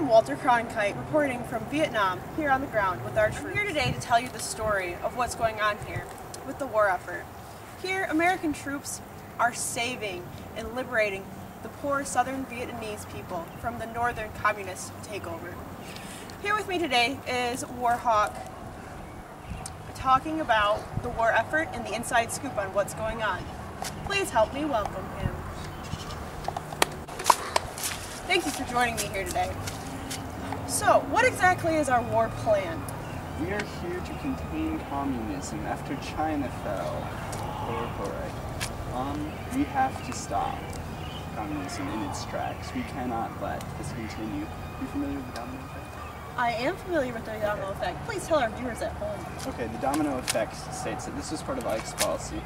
I'm Walter Cronkite, reporting from Vietnam, here on the ground with our troops. I'm here today to tell you the story of what's going on here with the war effort. Here, American troops are saving and liberating the poor southern Vietnamese people from the northern communist takeover. Here with me today is Warhawk, talking about the war effort and the inside scoop on what's going on. Please help me welcome him. Thank you for joining me here today. So, what exactly is our war plan? We are here to contain communism after China fell. We have to stop communism in its tracks. We cannot let this continue. Are you familiar with the domino effect? I am familiar with the domino effect. Please tell our viewers at home. Okay, the domino effect states that this was part of Ike's policy.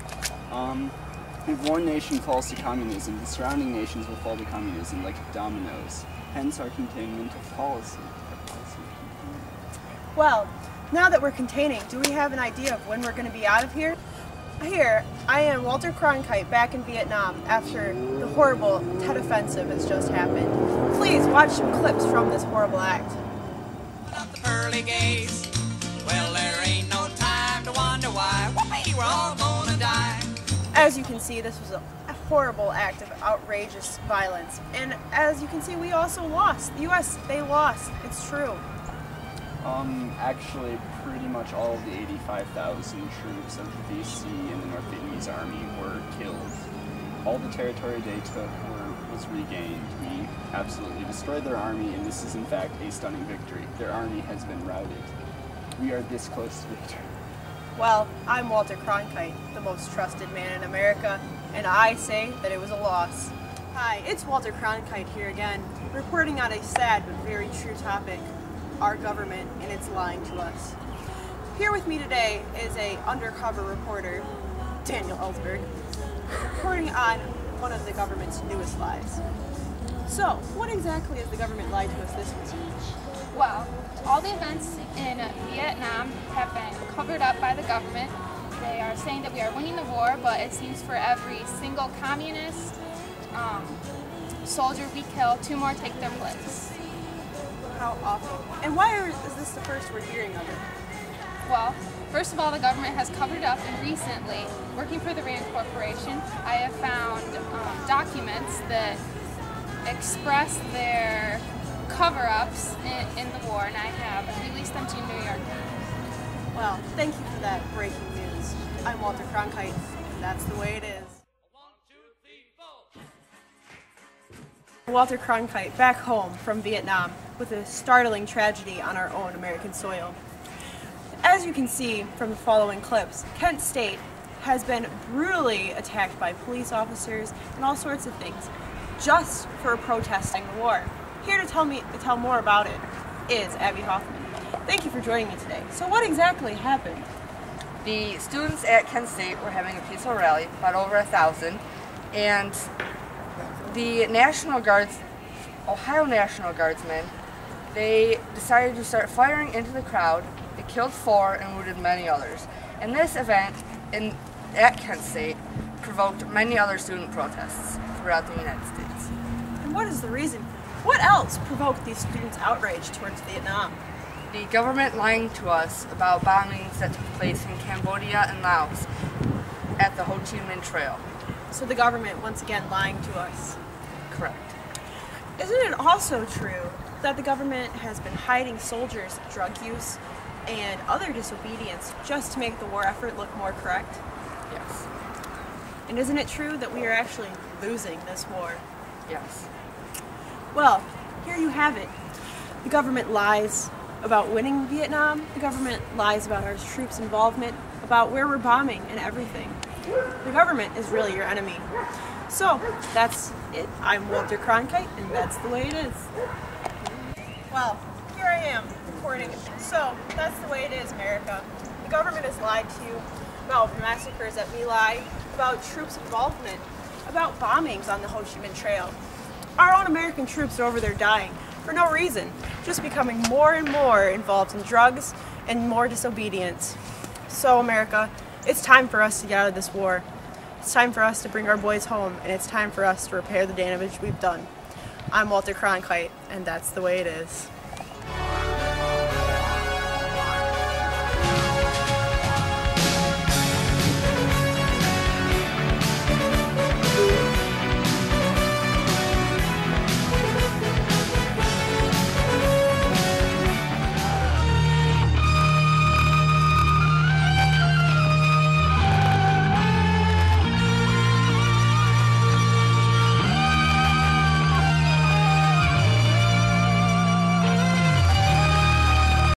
If one nation falls to communism, the surrounding nations will fall to communism like dominoes. Hence our containment of policy. Well, now that we're containing, do we have an idea of when we're going to be out of here? Here, I am Walter Cronkite back in Vietnam after the horrible Tet Offensive has just happened. Please watch some clips from this horrible act. The pearly gates. Well, there ain't no time to wonder why. We're all gonna die. As you can see, this was a horrible act of outrageous violence. And as you can see, we also lost. The U.S., they lost. It's true. Actually, pretty much all of the 85,000 troops of the VC and the North Vietnamese Army were killed. All the territory they took was regained. We absolutely destroyed their army, and this is in fact a stunning victory. Their army has been routed. We are this close to victory. Well, I'm Walter Cronkite, the most trusted man in America, and I say that it was a loss. Hi, it's Walter Cronkite here again, reporting on a sad but very true topic, our government and its lying to us. Here with me today is a undercover reporter, Daniel Ellsberg, reporting on one of the government's newest lies. So, what exactly has the government lied to us this week? Well, all the events in Vietnam have been covered up by the government. They are saying that we are winning the war, but it seems for every single communist soldier we kill, 2 more take their place. How awful. And why is this the first we're hearing of it? Well, first of all, the government has covered up, and recently, working for the RAND Corporation, I have found documents that express their cover-ups in the war, and I have released them to New York. Well, thank you for that breaking news. I'm Walter Cronkite, and that's the way it is. Walter Cronkite back home from Vietnam with a startling tragedy on our own American soil. As you can see from the following clips, Kent State has been brutally attacked by police officers and all sorts of things just for protesting the war. Here to tell more about it is Abby Hoffman. Thank you for joining me today. So what exactly happened? The students at Kent State were having a peaceful rally, about over 1,000, and the National Guards, Ohio National Guardsmen, they decided to start firing into the crowd. They killed 4 and wounded many others. And this event at Kent State provoked many other student protests throughout the United States. And what is the reason? What else provoked these students' outrage towards Vietnam? The government lying to us about bombings that took place in Cambodia and Laos at the Ho Chi Minh Trail. So the government once again lying to us. Correct. Isn't it also true that the government has been hiding soldiers' drug use and other disobedience just to make the war effort look more correct? Yes. And isn't it true that we are actually losing this war? Yes. Well, here you have it. The government lies about winning Vietnam. The government lies about our troops' involvement, about where we're bombing and everything. The government is really your enemy. So, that's it. I'm Walter Cronkite, and that's the way it is. Well, here I am reporting. So, that's the way it is, America. The government has lied to you about the massacres at My Lai, about troops' involvement, about bombings on the Ho Chi Minh Trail. Our own American troops are over there dying for no reason, just becoming more and more involved in drugs and more disobedience. So, America, it's time for us to get out of this war. It's time for us to bring our boys home, and it's time for us to repair the damage we've done. I'm Walter Cronkite, and that's the way it is.